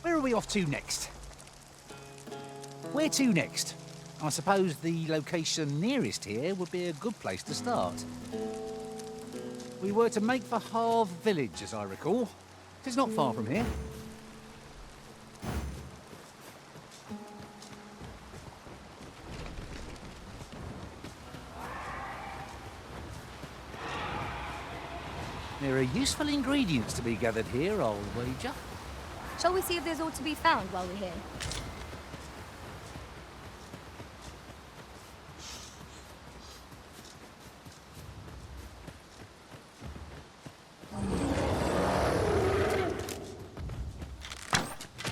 Where are we off to next? Where to next? I suppose the location nearest here would be a good place to start. We were to make for Harve Village, as I recall. It's not far from here. There are useful ingredients to be gathered here, I'll wager. Shall we see if there's aught to be found while we're here?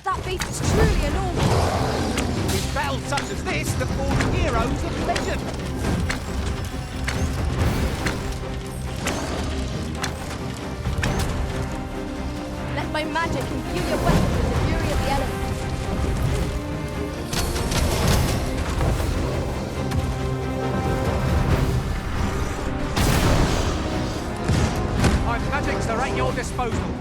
That beast is truly enormous! It's battles such as this that forge heroes of legend! Let my magic imbue your weapons with the fury of the elements. My magics are at your disposal.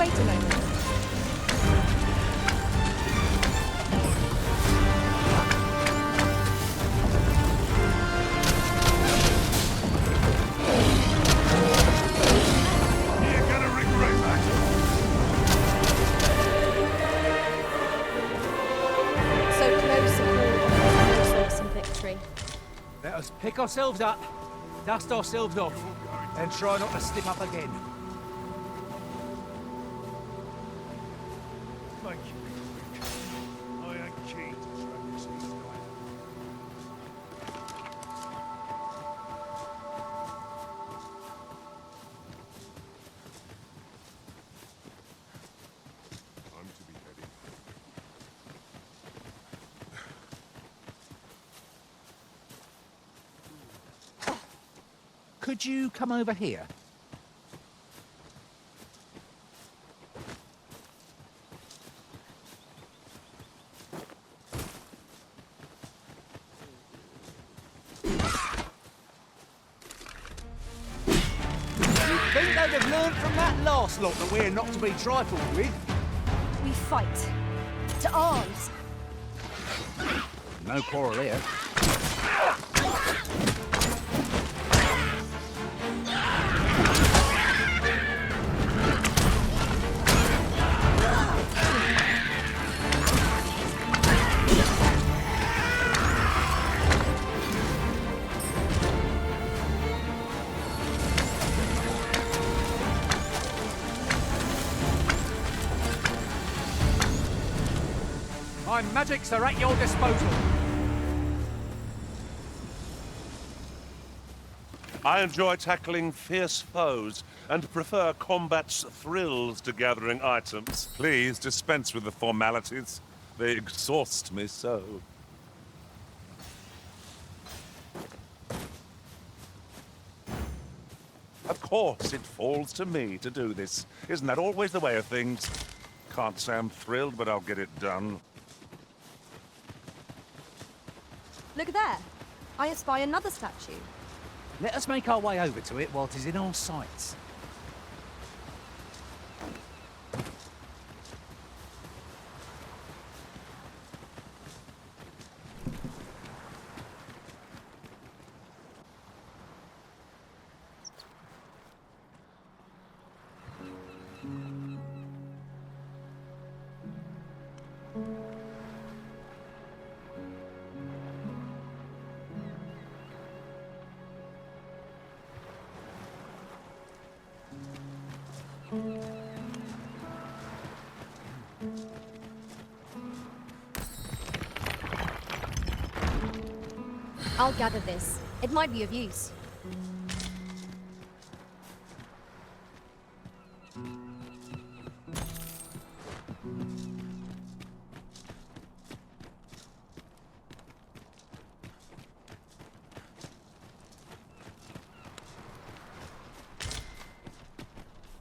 wait a moment. You're gonna regret that. So close a call on no source and victory. Let us pick ourselves up, dust ourselves off, and try not to slip up again. Thank you. I ain't keen to throw this easy away. I'm to be heading. Could you come over here? You'd think they'd have learned from that last lot that we're not to be trifled with. We fight. To arms. No quarrel here. My magics are at your disposal. I enjoy tackling fierce foes and prefer combat's thrills to gathering items. Please dispense with the formalities. They exhaust me so. Of course, it falls to me to do this. Isn't that always the way of things? Can't say I'm thrilled, but I'll get it done. Look there. I espy another statue. Let us make our way over to it while it is in our sights. I'll gather this. It might be of use.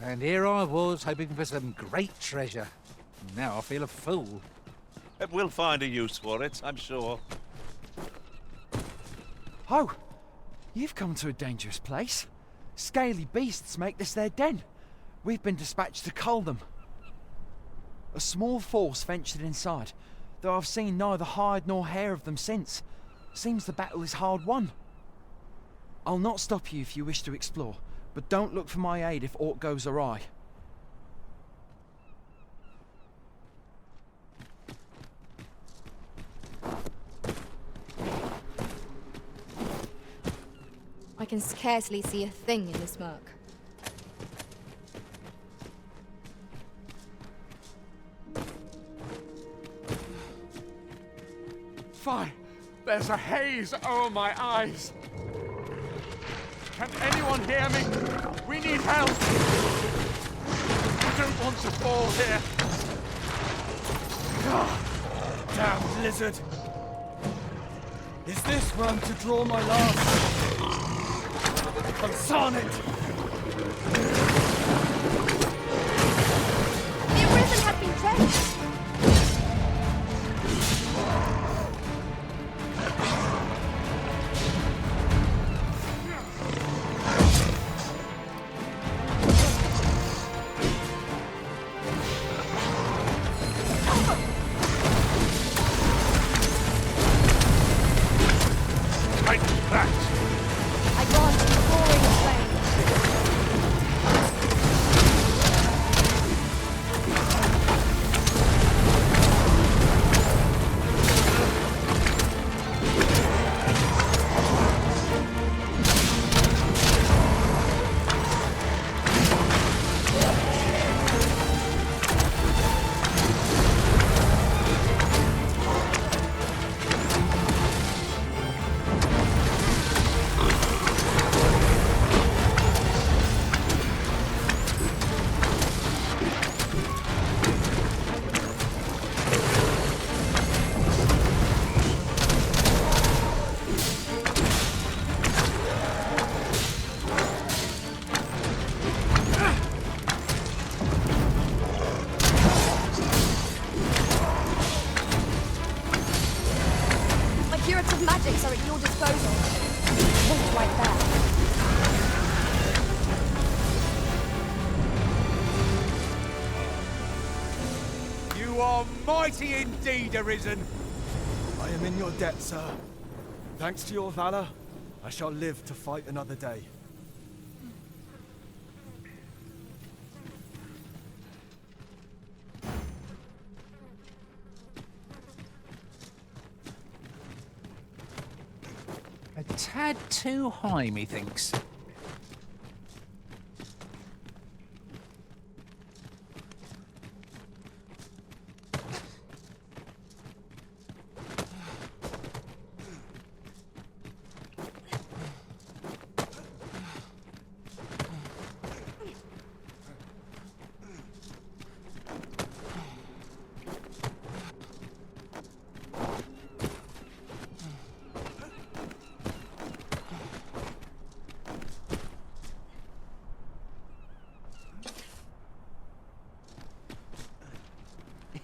And here I was, hoping for some great treasure. Now I feel a fool. We'll find a use for it, I'm sure. Oh, you've come to a dangerous place. Scaly beasts make this their den. We've been dispatched to cull them. A small force ventured inside, though I've seen neither hide nor hair of them since. Seems the battle is hard won. I'll not stop you if you wish to explore, but don't look for my aid if aught goes awry. I can scarcely see a thing in the smoke. Fine. There's a haze over my eyes. Can anyone hear me? We need help. I don't want to fall here. Ah, damn lizard. Is this where I'm to draw my last? Consarn it! The arisen had been drenched. magics are at your disposal. Hold right there. You are mighty indeed, Arisen. I am in your debt, sir. Thanks to your valor, I shall live to fight another day. A tad too high, methinks.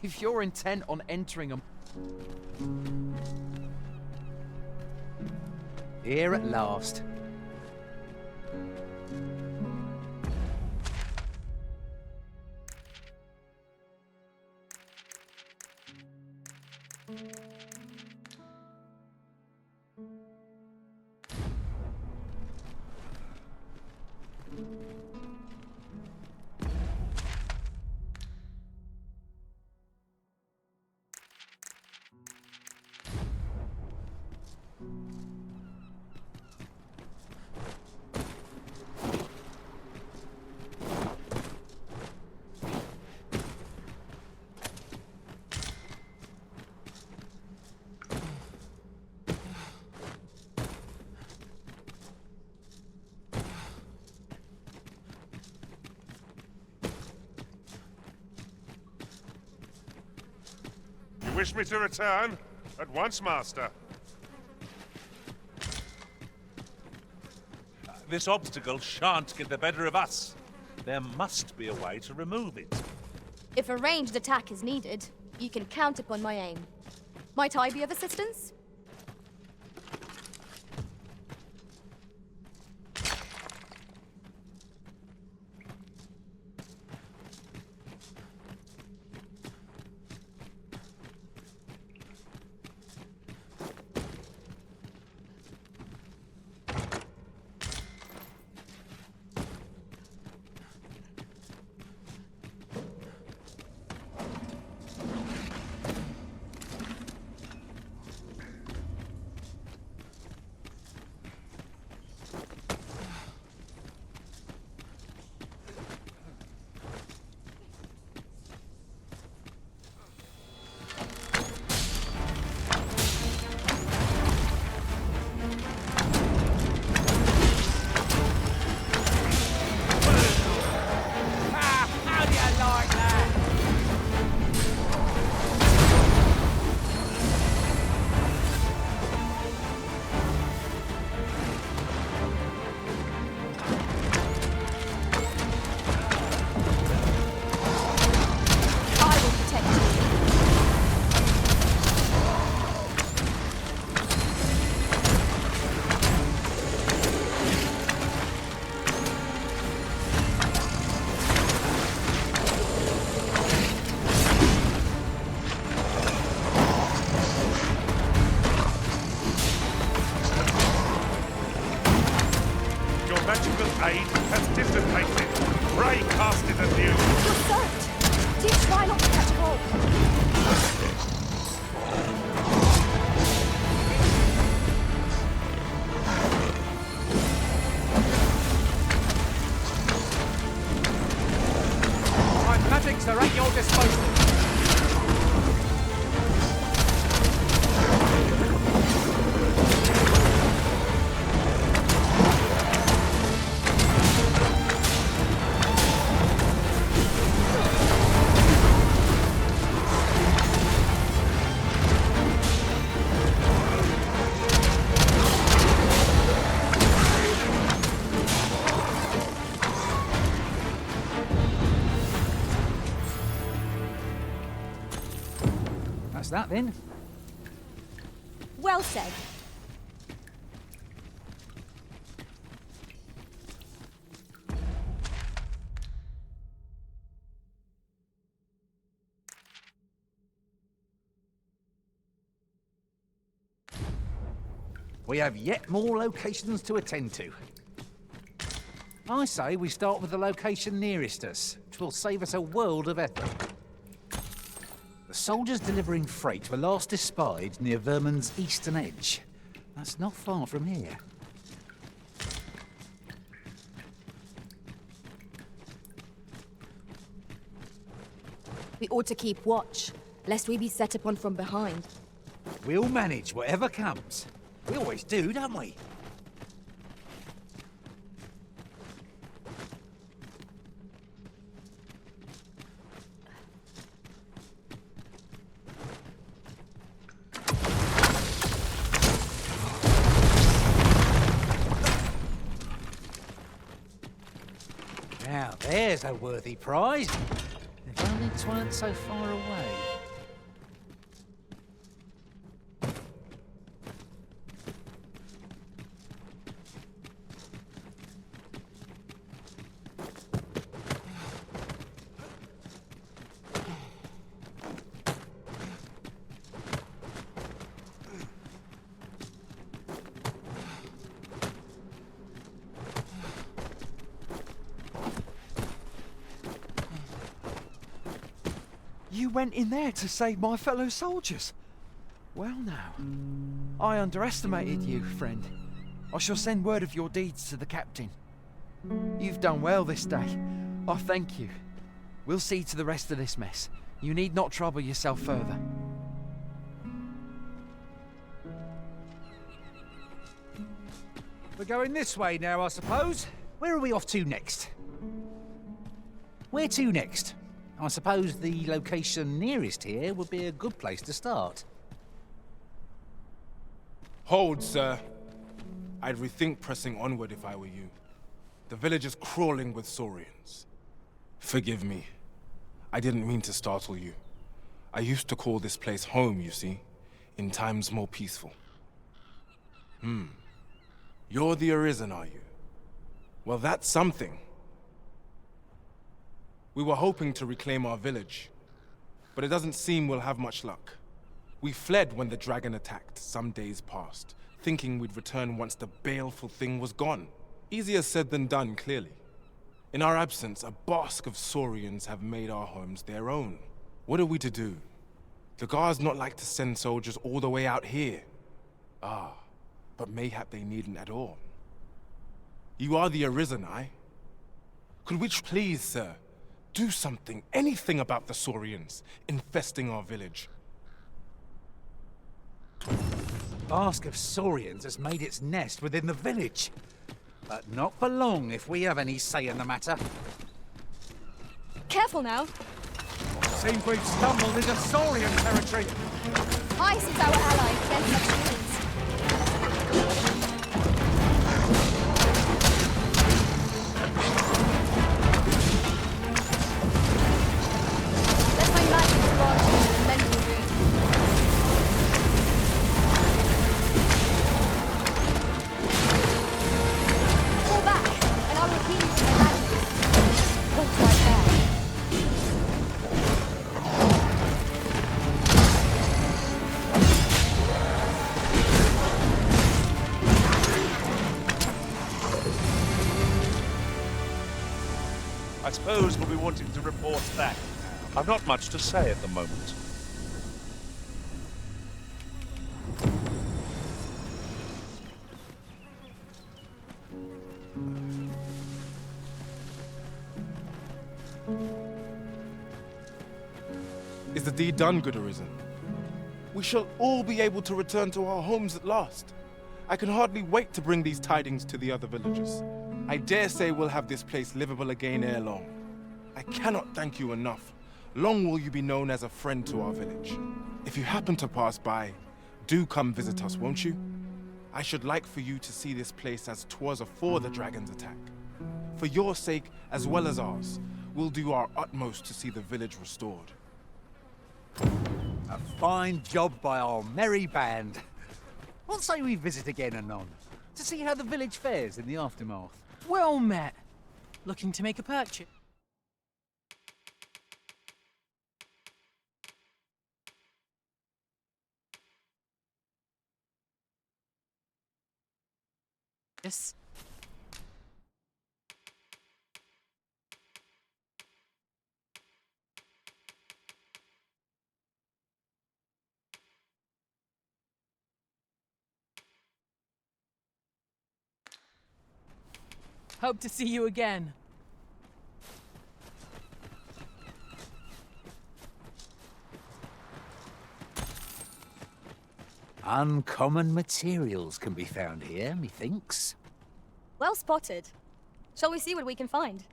If you're intent on entering a... Here at last. You wish me to return? At once, Master. This obstacle shan't get the better of us. There must be a way to remove it. If a ranged attack is needed, you can count upon my aim. Might I be of assistance? aid has dissipated. Pray cast it anew. You're soaked. Do try not to catch cold. My magics are at your disposal. That's that then. Well said. We have yet more locations to attend to. I say we start with the location nearest us, which will save us a world of effort. The soldiers delivering freight were last espied near Vermin's eastern edge. That's not far from here. We ought to keep watch, lest we be set upon from behind. We'll manage whatever comes. We always do, don't we? Now, there's a worthy prize. If only it weren't so far away. You went in there to save my fellow soldiers. Well now, I underestimated you, friend. I shall send word of your deeds to the captain. You've done well this day. I thank you. We'll see to the rest of this mess. You need not trouble yourself further. We're going this way now, I suppose. Where are we off to next? Where to next? I suppose the location nearest here would be a good place to start. Hold, sir. I'd rethink pressing onward if I were you. The village is crawling with Saurians. Forgive me. I didn't mean to startle you. I used to call this place home, you see, in times more peaceful. You're the Arisen, are you? Well, that's something. We were hoping to reclaim our village, but it doesn't seem we'll have much luck. We fled when the dragon attacked some days past, thinking we'd return once the baleful thing was gone. Easier said than done, clearly. In our absence, a bask of Saurians have made our homes their own. What are we to do? The guards not like to send soldiers all the way out here. But mayhap they needn't at all. You are the Arisen, aye? Could we please, sir, do something, anything about the Saurians infesting our village? Bask of Saurians has made its nest within the village. But not for long if we have any say in the matter. Careful now. Seems we've stumbled into Saurian territory. Ice is our ally against such humans. Let my magic launch into the mental room. Fall back, and I'll repeat it to my magic. Point right there. I suppose we'll be wanting to report back. I've not much to say at the moment. Is the deed done, good Arisen? We shall all be able to return to our homes at last. I can hardly wait to bring these tidings to the other villagers. I dare say we'll have this place livable again ere long. I cannot thank you enough. Long will you be known as a friend to our village. If you happen to pass by, do come visit us, won't you? I should like for you to see this place as 'twas afore the dragon's attack. For your sake, as well as ours, we'll do our utmost to see the village restored. A fine job by our merry band. What say we visit again anon, to see how the village fares in the aftermath? Well met. Looking to make a purchase? this. Hope to see you again. Uncommon materials can be found here, methinks. Well spotted. Shall we see what we can find?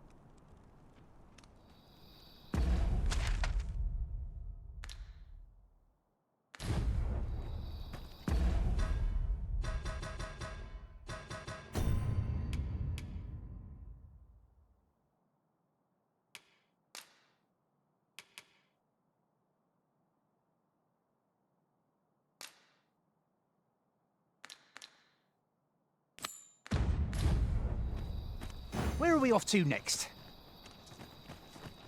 Where are we off to next?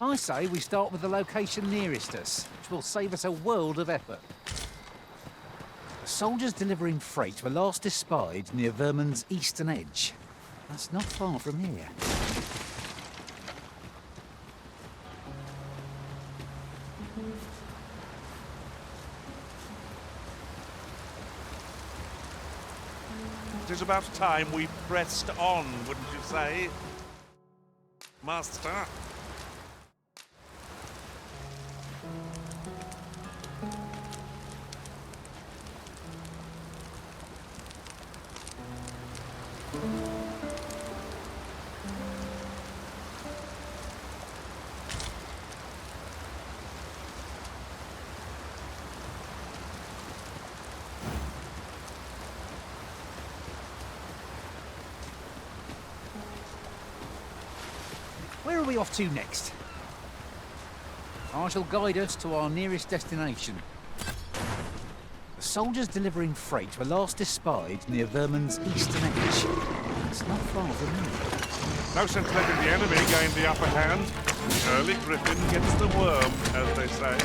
I say we start with the location nearest us, which will save us a world of effort. The soldiers delivering freight were last espied near Vermin's eastern edge. That's not far from here. It is about time we pressed on, wouldn't you say? Master? Where are we off to next? I shall guide us to our nearest destination. The soldiers delivering freight were last espied near Vermin's eastern edge. It's not far from here. No sense letting the enemy gain the upper hand. The early griffin gets the worm, as they say.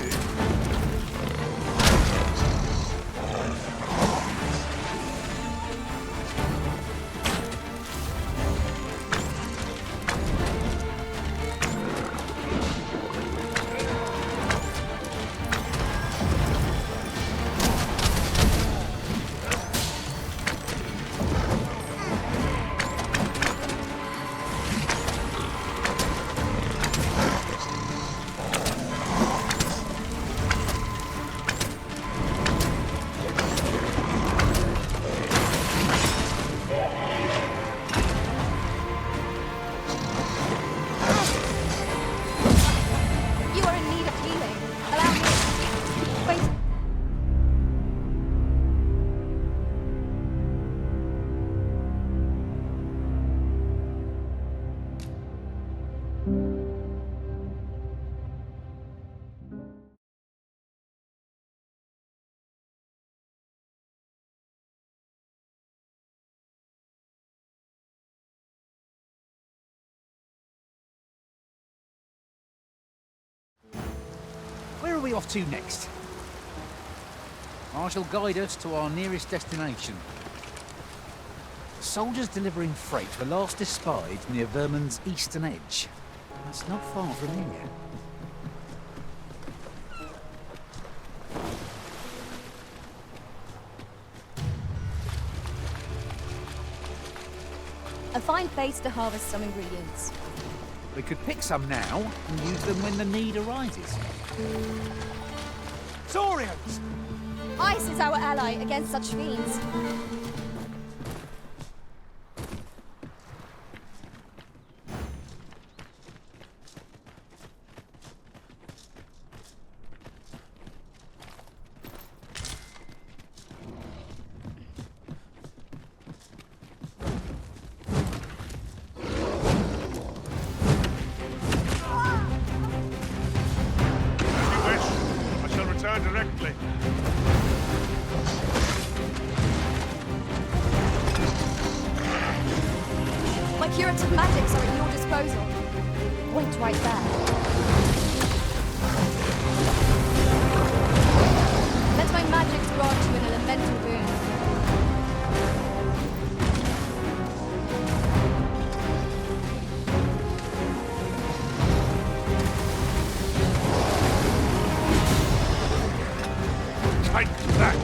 Where are we off to next? I shall guide us to our nearest destination. The soldiers delivering freight were last espied near Vermin's eastern edge. That's not far from here. A fine place to harvest some ingredients. We could pick some now and use them when the need arises. Saurians! Ice is our ally against such fiends. Directly. My curative magics are at your disposal. Wait right there. Let my magics grant you an elemental boon. Take that!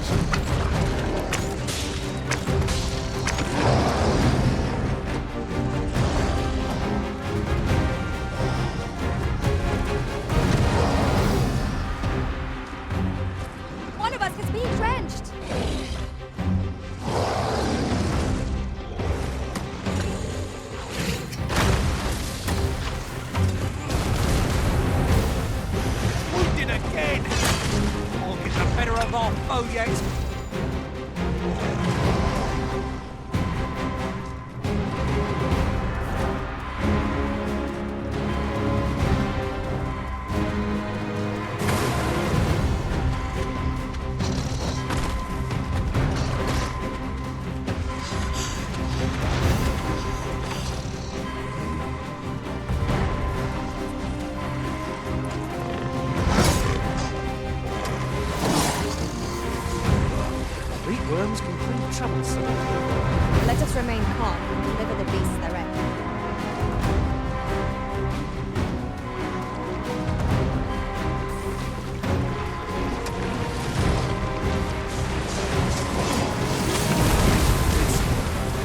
One of us is being drenched. Wounded again! We'll get the better of our foe yet. Worms can prove troublesome. Let us remain calm and deliver the beasts their end.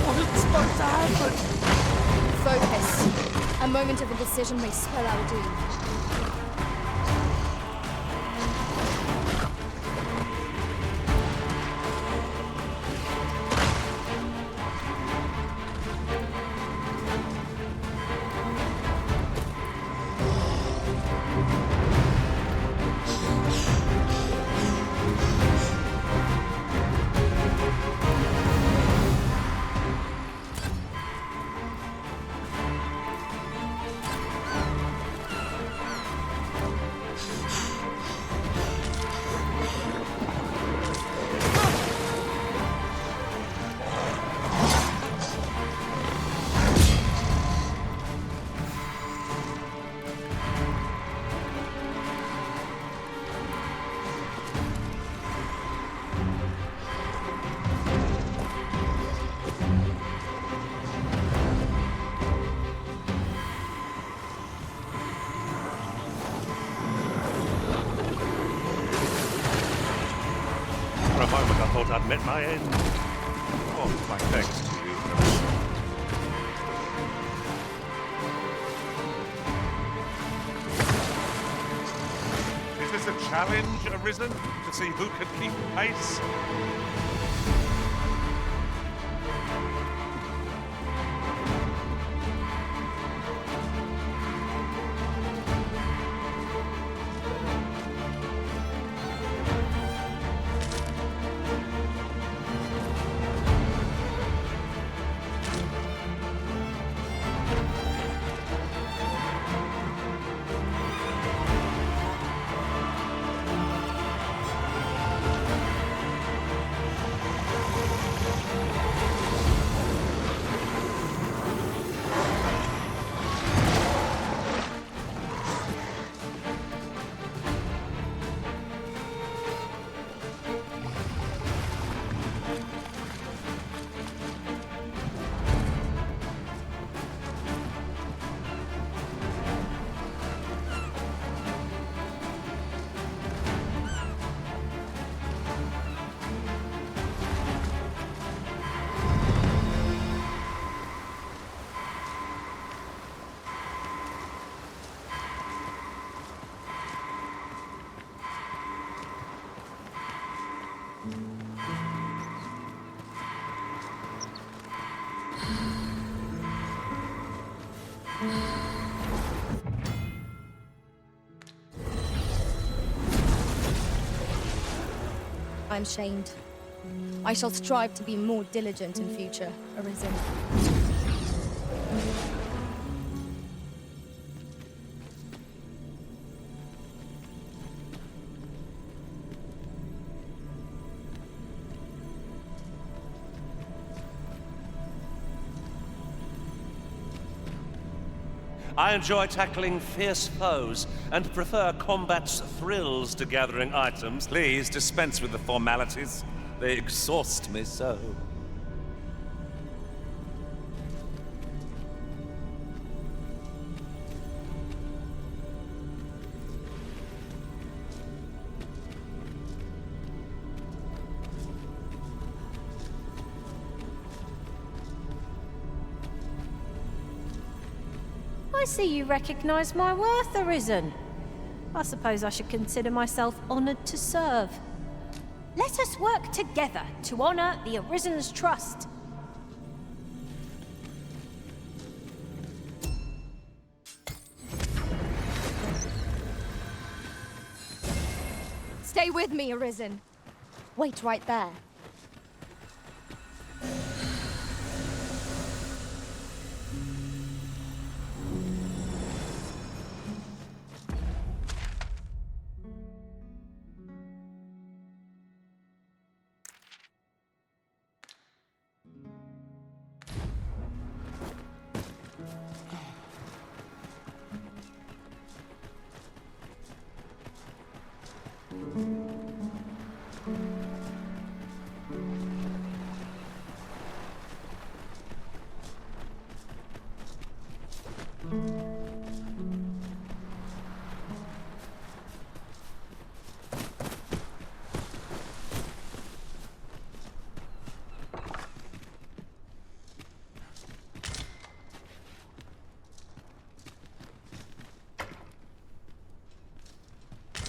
Wasn't supposed to happen. Focus. A moment of indecision may spell our doom. For a moment I thought I'd met my end. Oh, my thanks to you. Is this a challenge arisen to see who can keep pace? I'm shamed. I shall strive to be more diligent in future, Arisen. I enjoy tackling fierce foes and prefer combat's thrills to gathering items. Please dispense with the formalities. They exhaust me so. I see you recognize my worth, Arisen. I suppose I should consider myself honored to serve. Let us work together to honor the Arisen's trust. Stay with me, Arisen. Wait right there.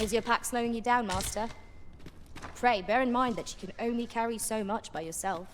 Is your pack slowing you down, Master? Pray, bear in mind that you can only carry so much by yourself.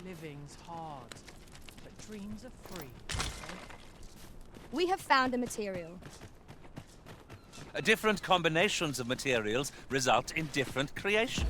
Living's hard, but dreams are free. We have found a material. Different combinations of materials result in different creation.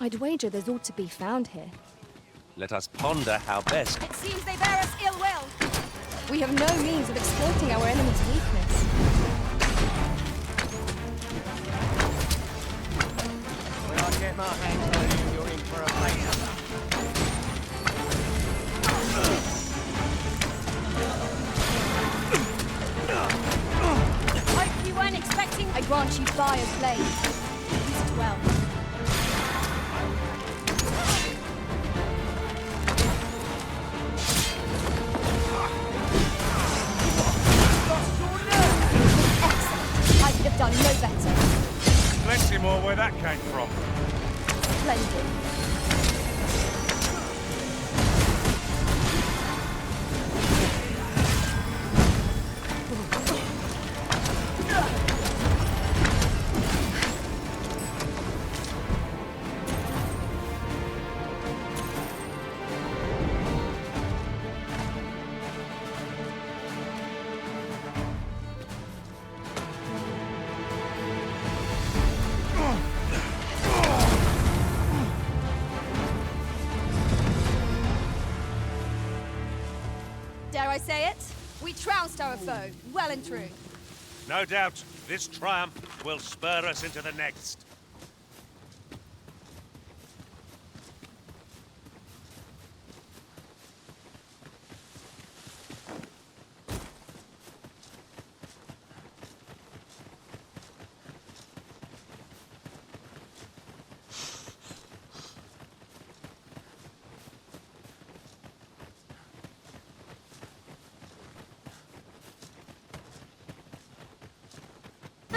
I'd wager there's ought to be found here. Let us ponder how best. It seems they bear us ill will. We have no means of exploiting our enemy's weakness. When I get my hands on you, you're in for a fight. Hope you weren't expecting. I grant you fire's blade. Use it well. Done no better. Plenty more where that came from. Splendid. Dare I say it? We trounced our foe, well and true. No doubt, this triumph will spur us into the next.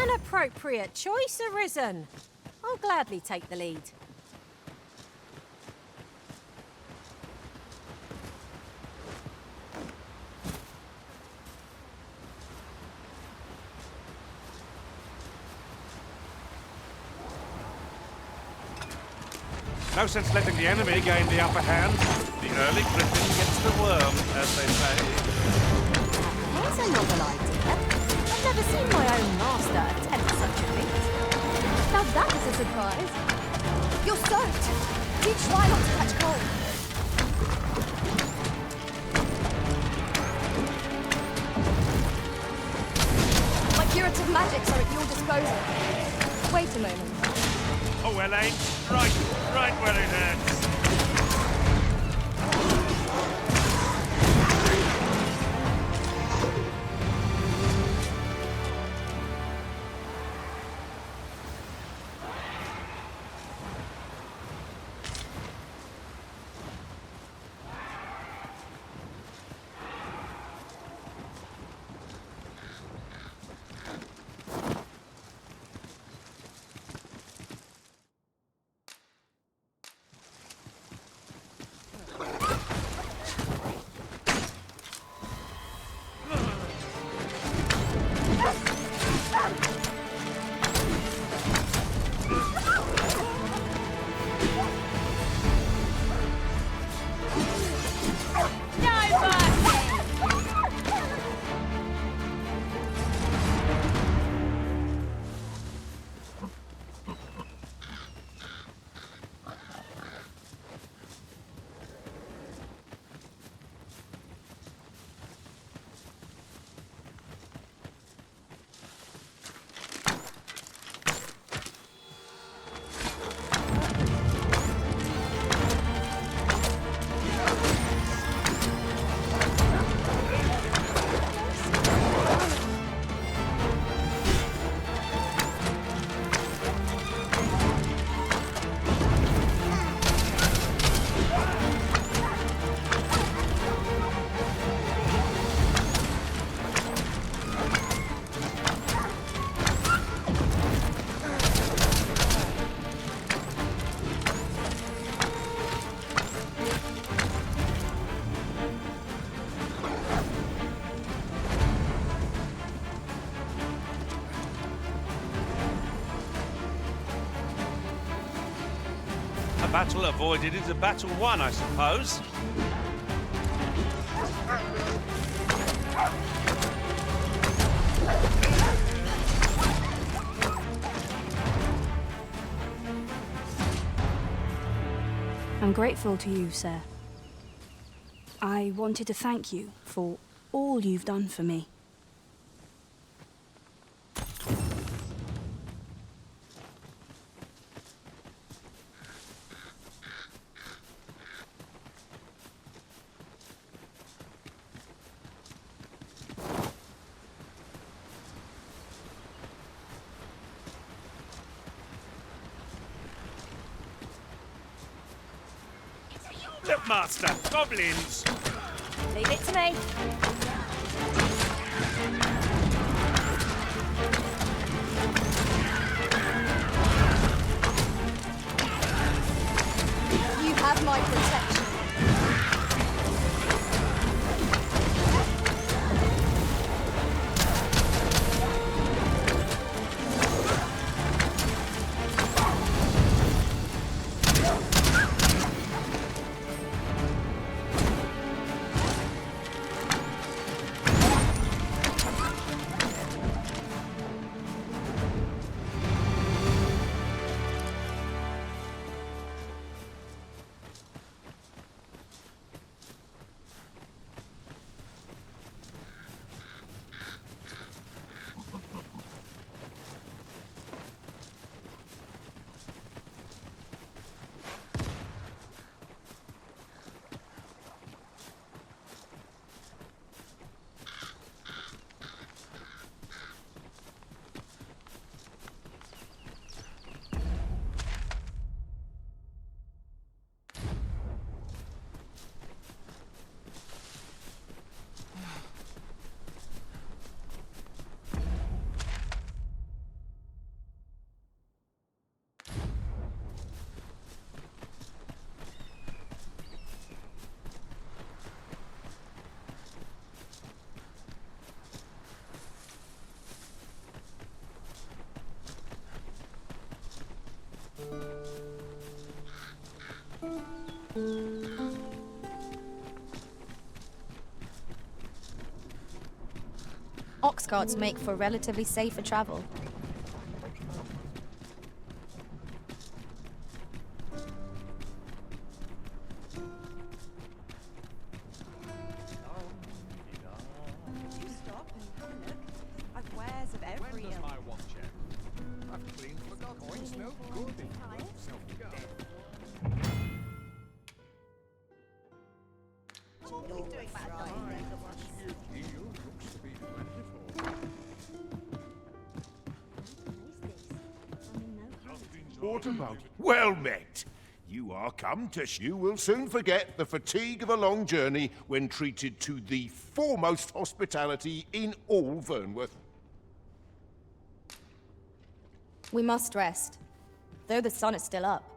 An appropriate choice, Arisen. I'll gladly take the lead. No sense letting the enemy gain the upper hand. The early griffin gets the worm, as they say. Here's a novel idea. I've never seen my own master attempt such a feat. Now that is a surprise. You're soaked. Do try not to catch cold. My curative magics are at your disposal. Wait a moment. Oh, well, eh? Right where it hurts. A battle avoided is a battle won, I suppose. I'm grateful to you, sir. I wanted to thank you for all you've done for me. Look, Master, goblins! Leave it to me. You have my protection. Ox carts make for relatively safer travel. You stop and have a look. I've wares of every ilk. my watch end? I've clean forgot. Coins no good in self-guard. Yield looks to be plentiful. What about? Well met. You are come to. You will soon forget the fatigue of a long journey when treated to the foremost hospitality in all Vernworth. We must rest, though the sun is still up.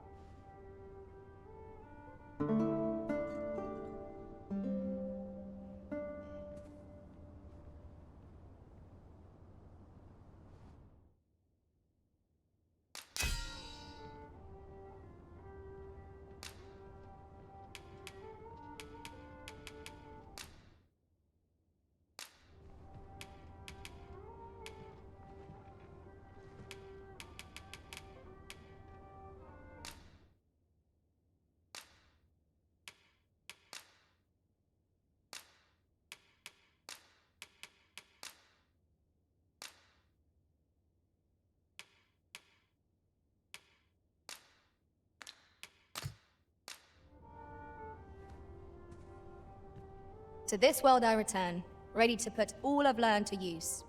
To this world I return, ready to put all I've learned to use.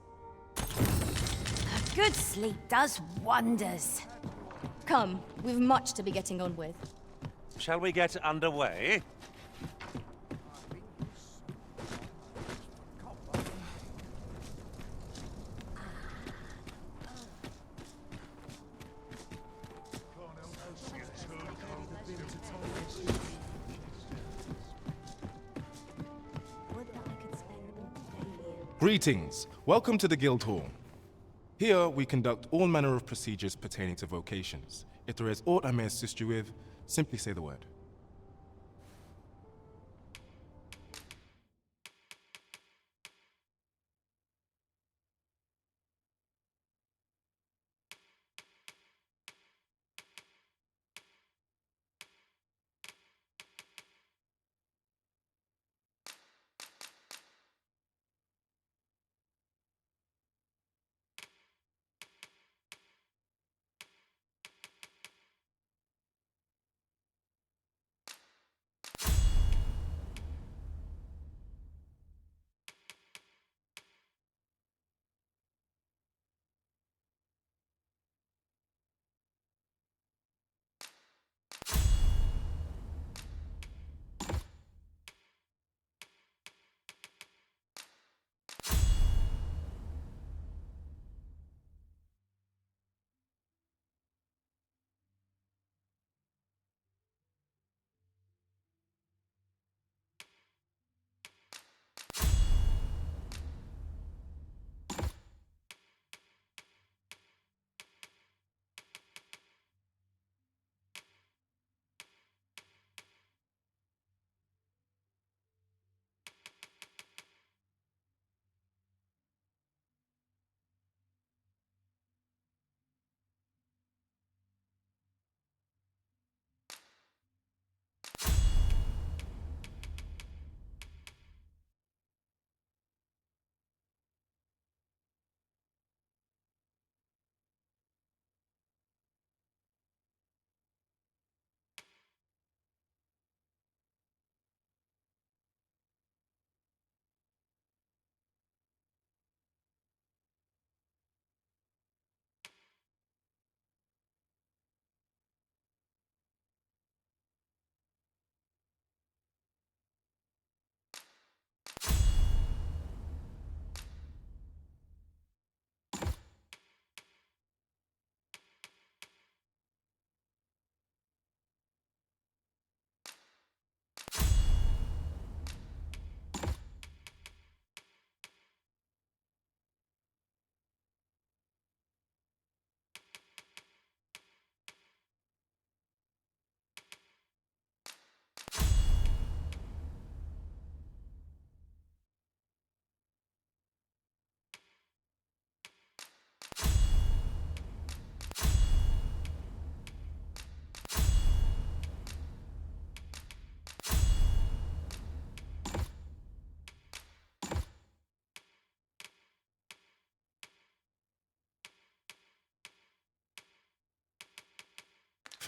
A good sleep does wonders. Come, we've much to be getting on with. Shall we get underway? Greetings. Welcome to the Guild Hall. Here we conduct all manner of procedures pertaining to vocations. If there is aught I may assist you with, simply say the word.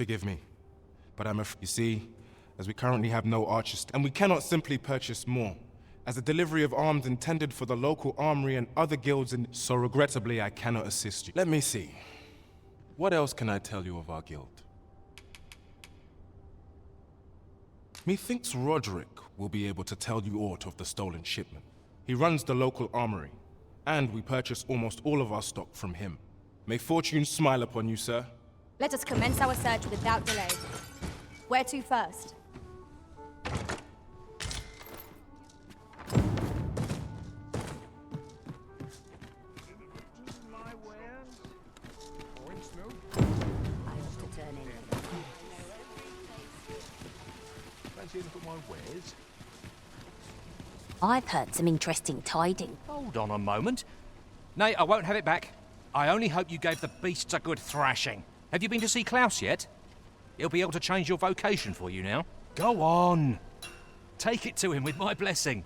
Forgive me, but you see, as we currently have no archers, and we cannot simply purchase more, as a delivery of arms intended for the local armory and other guilds, and so regrettably I cannot assist you. Let me see. What else can I tell you of our guild? Methinks Roderick will be able to tell you aught of the stolen shipment. He runs the local armory, and we purchase almost all of our stock from him. May fortune smile upon you, sir. Let us commence our search without delay. Where to first? I've heard some interesting tidings. Hold on a moment. Nay, I won't have it back. I only hope you gave the beasts a good thrashing. Have you been to see Klaus yet? He'll be able to change your vocation for you now. Go on. Take it to him with my blessing.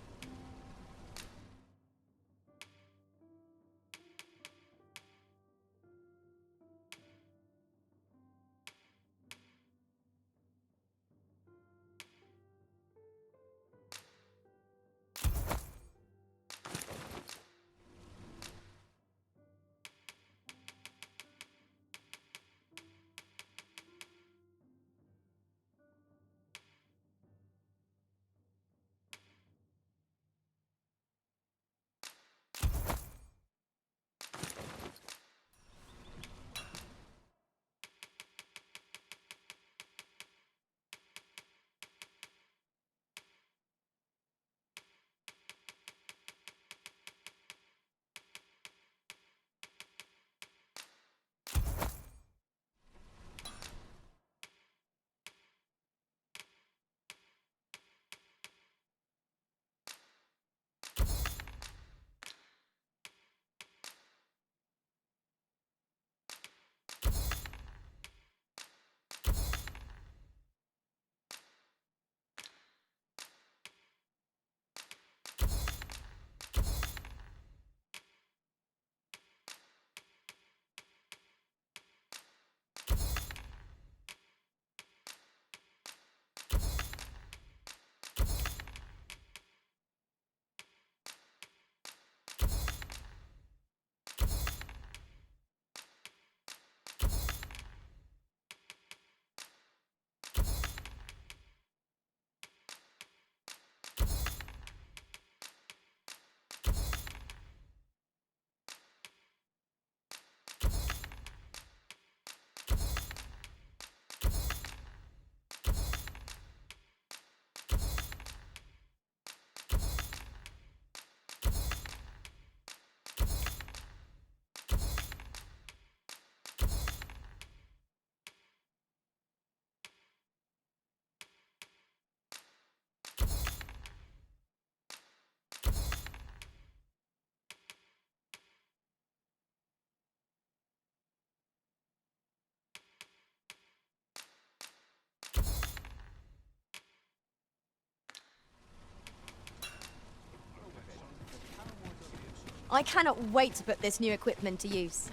I cannot wait to put this new equipment to use.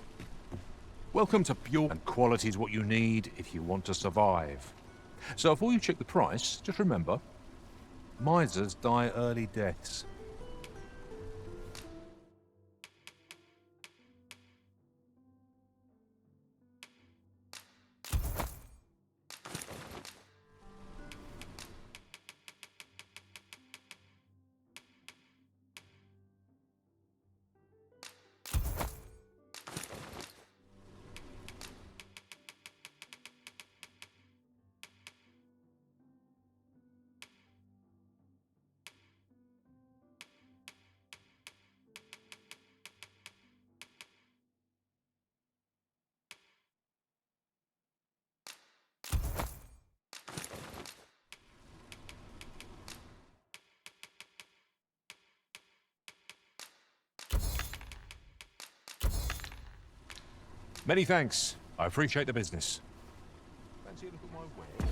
Welcome to Pure, and quality is what you need if you want to survive. So before you check the price, just remember, misers die early deaths. Many thanks. I appreciate the business. Fancy a look at my wares?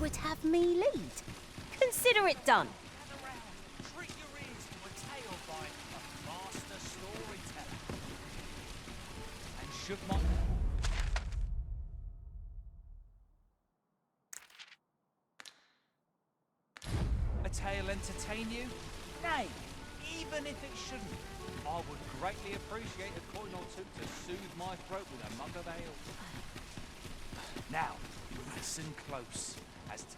would have me lead. Consider it done. Treat your ears to a tale by a master storyteller. And should my... A tale entertain you? Nay, even if it shouldn't, I would greatly appreciate a coin or two to soothe my throat with a mug of ale. Now, listen close as to...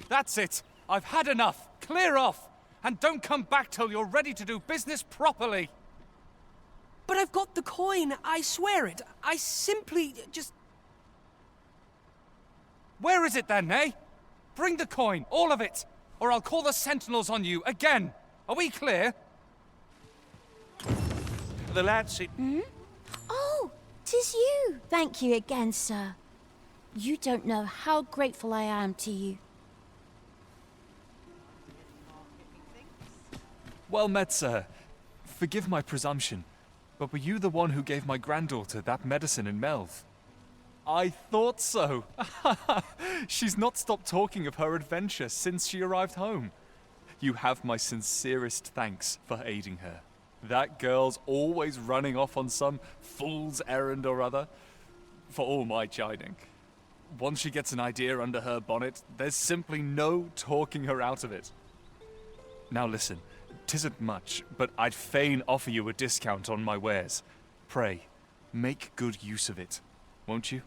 That's it! I've had enough! Clear off! And don't come back till you're ready to do business properly! But I've got the coin, I swear it. I simply just... Where is it then, eh? Bring the coin, all of it, or I'll call the sentinels on you again. Are we clear? The lad see... Oh, 'tis you. Thank you again, sir. You don't know how grateful I am to you. Well met, sir. Forgive my presumption, but were you the one who gave my granddaughter that medicine in Melv? I thought so. She's not stopped talking of her adventure since she arrived home. You have my sincerest thanks for aiding her. That girl's always running off on some fool's errand or other, for all my chiding. Once she gets an idea under her bonnet, there's simply no talking her out of it. Now listen, 'tisn't much, but I'd fain offer you a discount on my wares. Pray, make good use of it, won't you?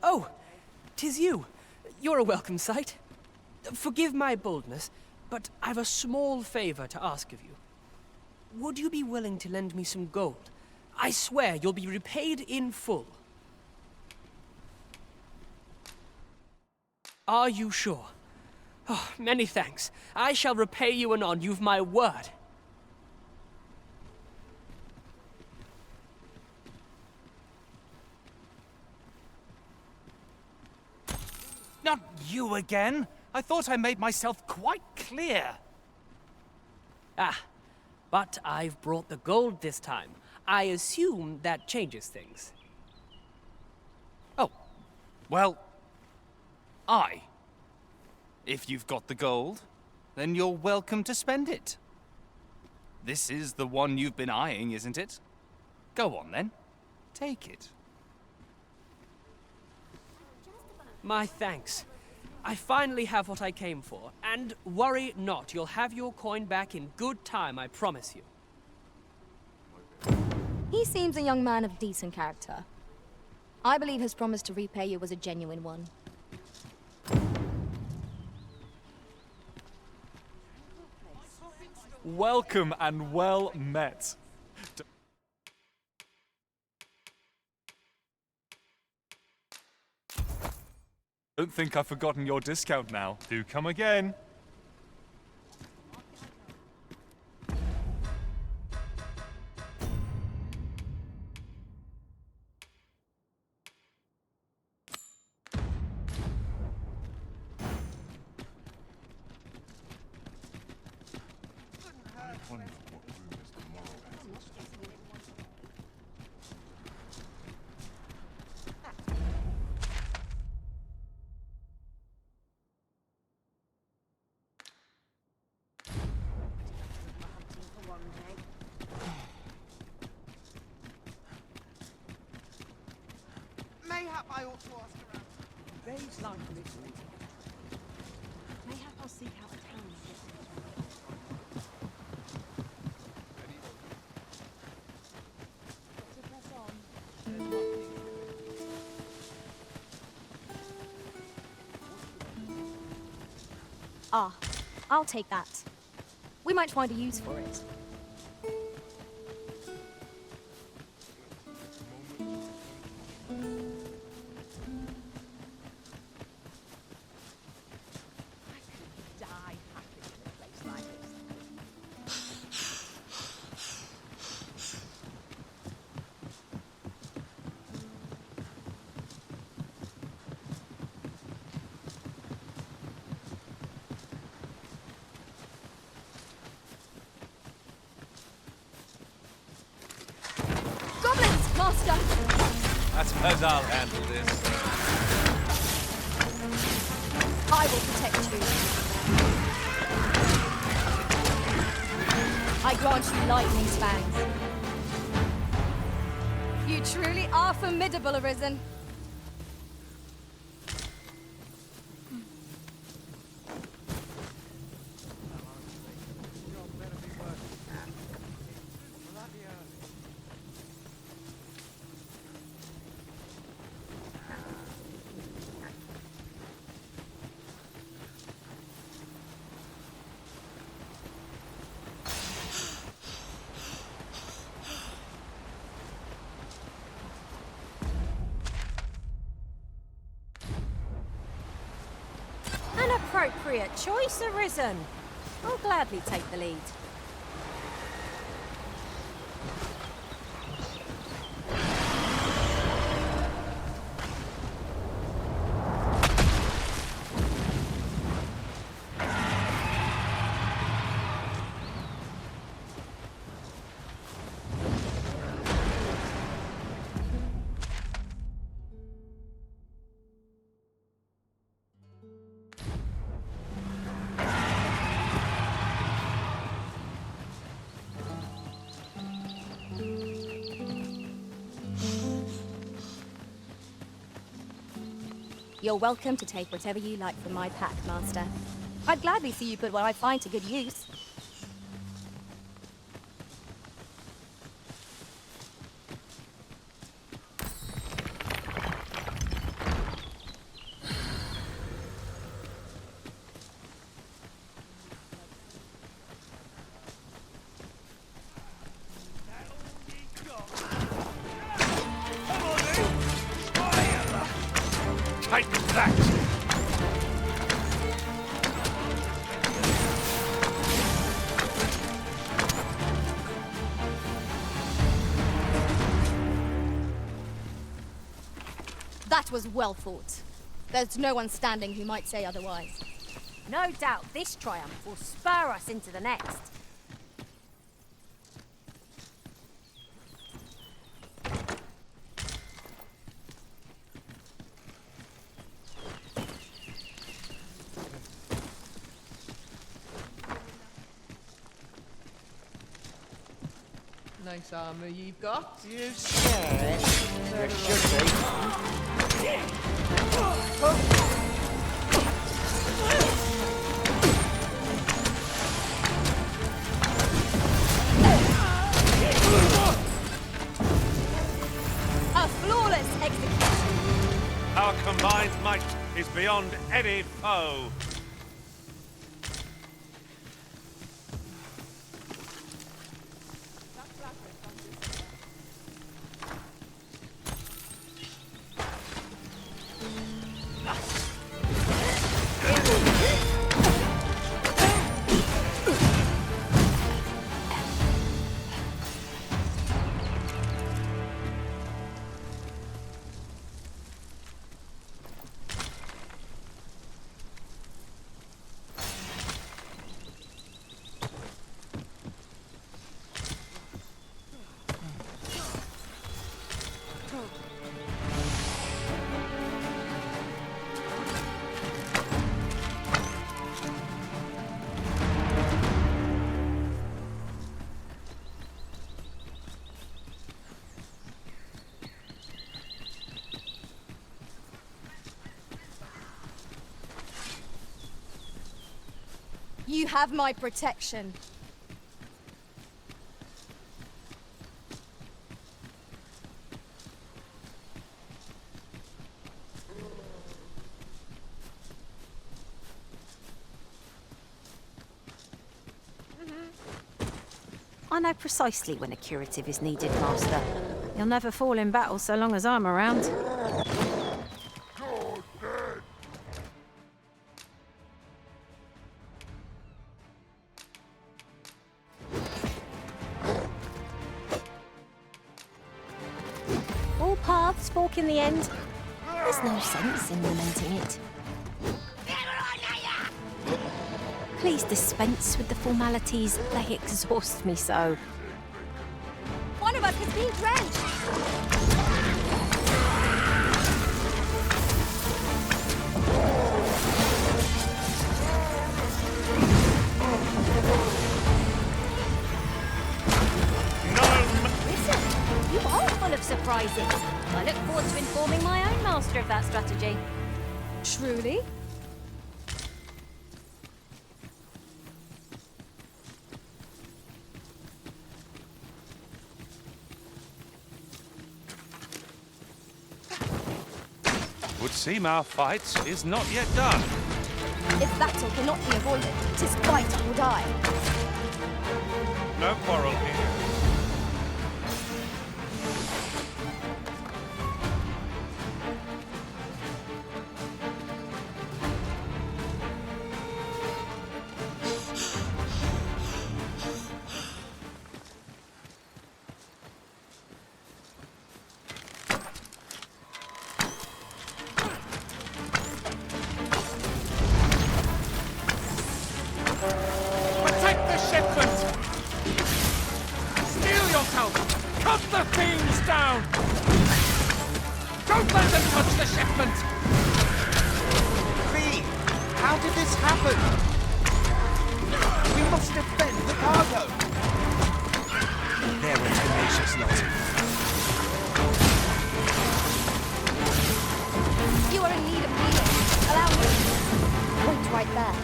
Oh, 'tis you. You're a welcome sight. Forgive my boldness, but I've a small favor to ask of you. Would you be willing to lend me some gold? I swear you'll be repaid in full. Are you sure? Oh, many thanks. I shall repay you anon, you've my word. Not you again! I thought I made myself quite clear. Ah, but I've brought the gold this time. I assume that changes things. Oh, well, aye. If you've got the gold, then you're welcome to spend it. This is the one you've been eyeing, isn't it? Go on then, take it. My thanks. I finally have what I came for, and worry not, you'll have your coin back in good time, I promise you. He seems a young man of decent character. I believe his promise to repay you was a genuine one. Welcome and well met. Don't think I've forgotten your discount now. Do come again. Mayhap I ought to ask around. They's like this. Mayhap I'll seek out a town. To press on. Ah, I'll take that. We might find a use for it. I suppose I'll handle this. I will protect you. I grant you lightning fangs. You truly are formidable, Arisen. An appropriate choice, Arisen. I'll gladly take the lead. You're welcome to take whatever you like from my pack, Master. I'd gladly see you put what I find to good use. Take that! That was well fought. There's no one standing who might say otherwise. No doubt this triumph will spur us into the next. Nice armour you've got. You sure? You should A flawless execution. Our combined might is beyond any foe. You have my protection. I know precisely when a curative is needed, Master. You'll never fall in battle so long as I'm around. All paths fork in the end. There's no sense in lamenting it. Please dispense with the formalities. They exhaust me so. One of us is being drenched. that strategy. Truly? Would seem our fight is not yet done. If battle cannot be avoided, 'tis fight or die. No quarrel here. Protect the shipment! Steel yourself! Cut the fiends down! Don't let them touch the shipment! Lee, how did this happen? We must defend the cargo. They're a tenacious lot. You are in need of healing. Allow me. Point right there.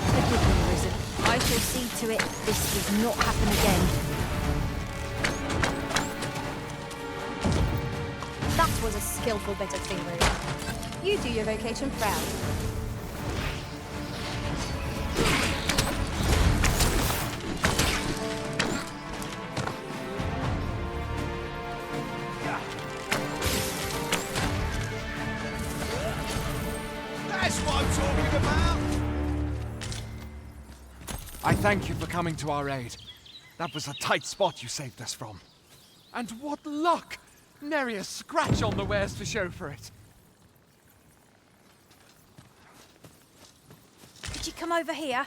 Forgive me, Risen. I shall see to it this does not happen again. That was a skillful bit of fingering. You do your vocation proud. That's what I'm talking about. I thank you for coming to our aid. That was a tight spot you saved us from. And what luck! Nary a scratch on the wares to show for it. Could you come over here?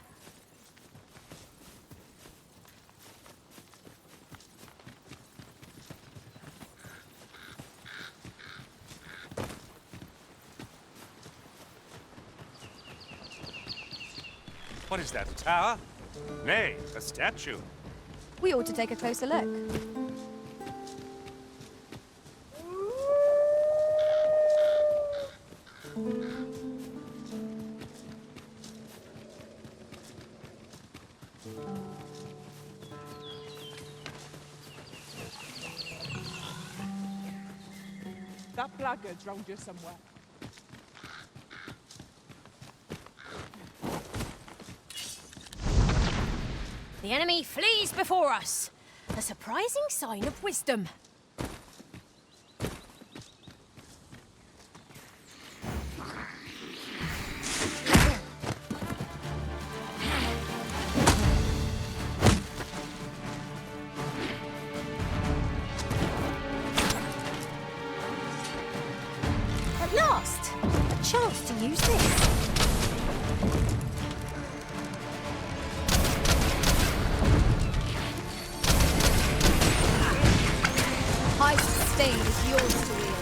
What is that, a tower? Nay, a statue. We ought to take a closer look. That blackguard's round here somewhere. The enemy flees before us. A surprising sign of wisdom. At last, a chance to use this. High sustain is yours to wield.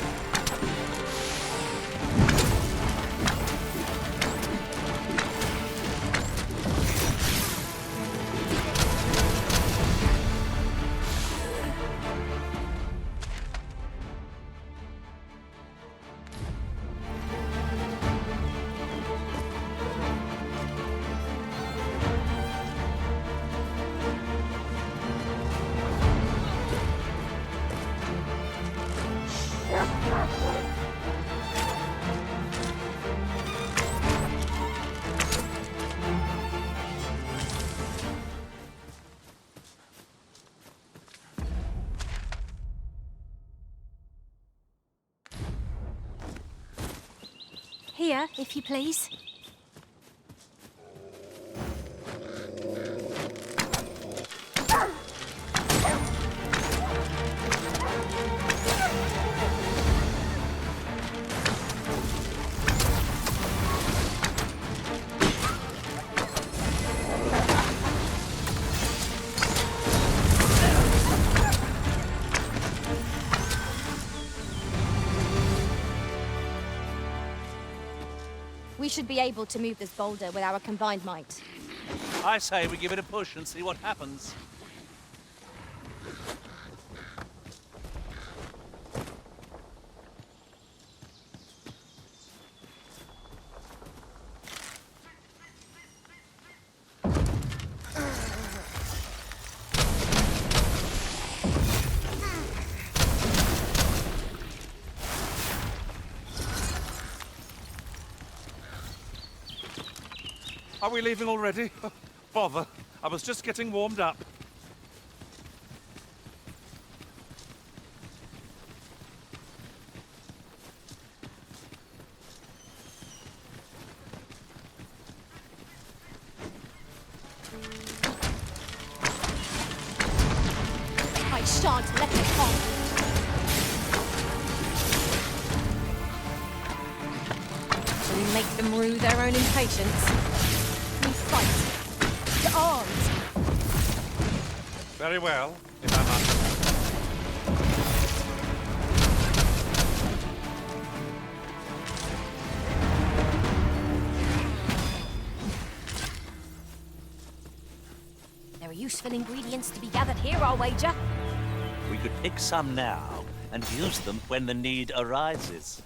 Here, if you please. We should be able to move this boulder with our combined might. I say we give it a push and see what happens. Are we leaving already? Oh, bother. I was just getting warmed up. I shan't let it on. Shall we make them rue their own impatience? We fight. To arms. Very well, if I must. There are useful ingredients to be gathered here, I'll wager. We could pick some now and use them when the need arises.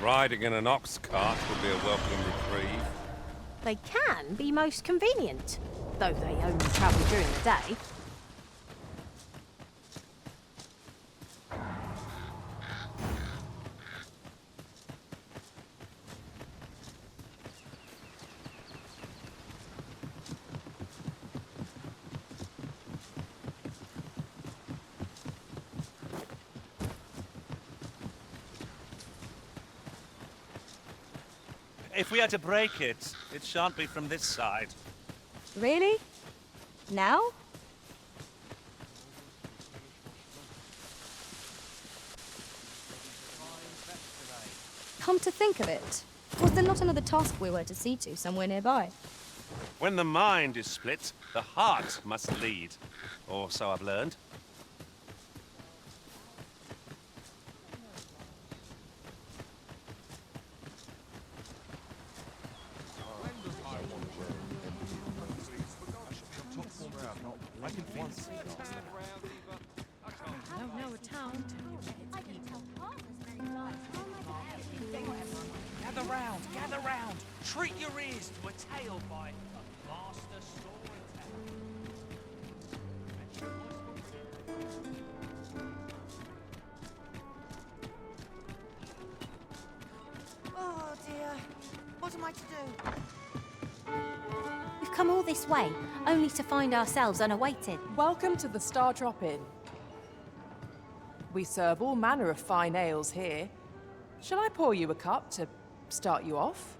Riding in an ox cart would be a welcome reprieve. They can be most convenient, though they only travel during the day. If we are to break it, it shan't be from this side. Really? Now? Come to think of it, was there not another task we were to see to somewhere nearby? When the mind is split, the heart must lead. Or so I've learned. Gather round. Treat your ears to a tale by a master storyteller. Oh dear, what am I to do? We've come all this way, only to find ourselves unawaited. Welcome to the Star Drop Inn. We serve all manner of fine ales here. Shall I pour you a cup to start you off?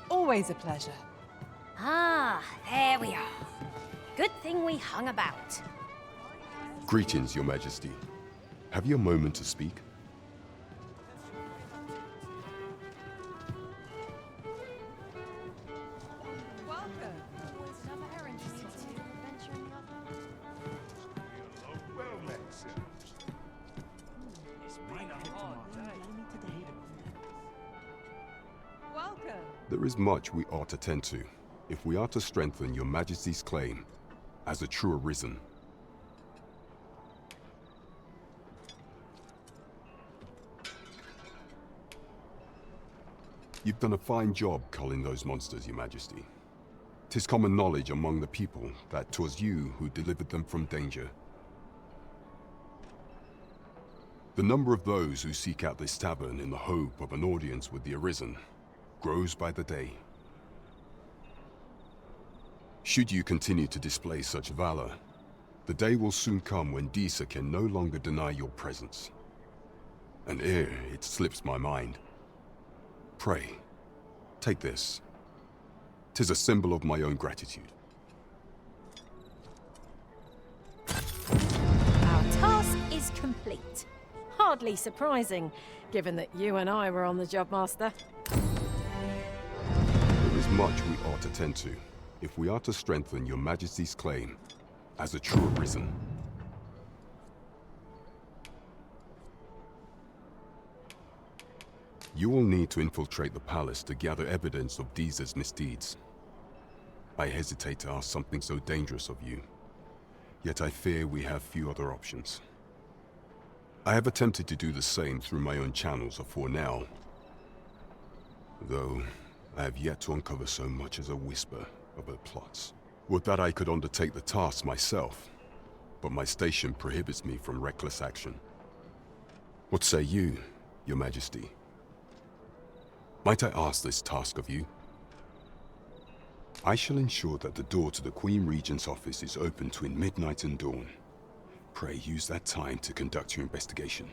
Always a pleasure. Ah, there we are. Good thing we hung about. Greetings, Your Majesty. Have you a moment to speak? There is much we ought to tend to, if we are to strengthen your Majesty's claim as a true Arisen. You've done a fine job culling those monsters, Your Majesty. 'Tis common knowledge among the people that 'twas you who delivered them from danger. The number of those who seek out this tavern in the hope of an audience with the Arisen grows by the day. Should you continue to display such valor, the day will soon come when Disa can no longer deny your presence. And ere it slips my mind, pray, take this. 'Tis a symbol of my own gratitude. Our task is complete. Hardly surprising, given that you and I were on the job, Master. There is much we ought to tend to, if we are to strengthen your Majesty's claim as a true Arisen. You will need to infiltrate the palace to gather evidence of Disa's misdeeds. I hesitate to ask something so dangerous of you, yet I fear we have few other options. I have attempted to do the same through my own channels afore now, though I have yet to uncover so much as a whisper of her plots. Would that I could undertake the task myself, but my station prohibits me from reckless action. What say you, Your Majesty? Might I ask this task of you? I shall ensure that the door to the Queen Regent's office is open between midnight and dawn. Pray use that time to conduct your investigation.